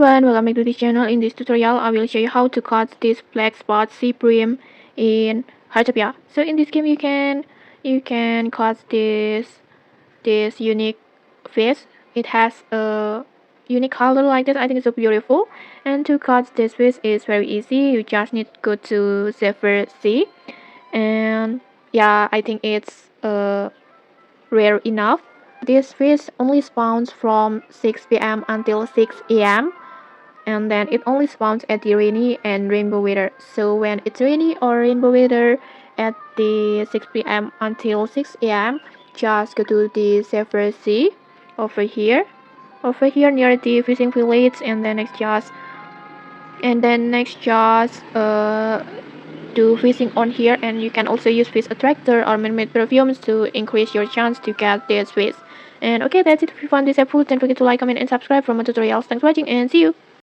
Everyone, welcome back to this channel. In this tutorial, I will show you how to catch this Blackspot Seabream in Heartopia. So in this game, you can catch this unique fish. It has a unique color like this. I think it's so beautiful. And to catch this fish is very easy. You just need to go to Zephyr Sea, and yeah, I think it's rare enough. This fish only spawns from 6 p.m. until 6 a.m. and then it only spawns at the rainy and rainbow weather. So when it's rainy or rainbow weather at the 6 p.m. until 6 a.m., just go to the Zephyr Sea over here, near the fishing village, and then next just do fishing on here, and you can also use fish attractor or mermaid perfumes to increase your chance to get this fish. And okay, that's it. If you found this helpful, don't forget to like, comment, and subscribe for more tutorials. Thanks for watching, and see you.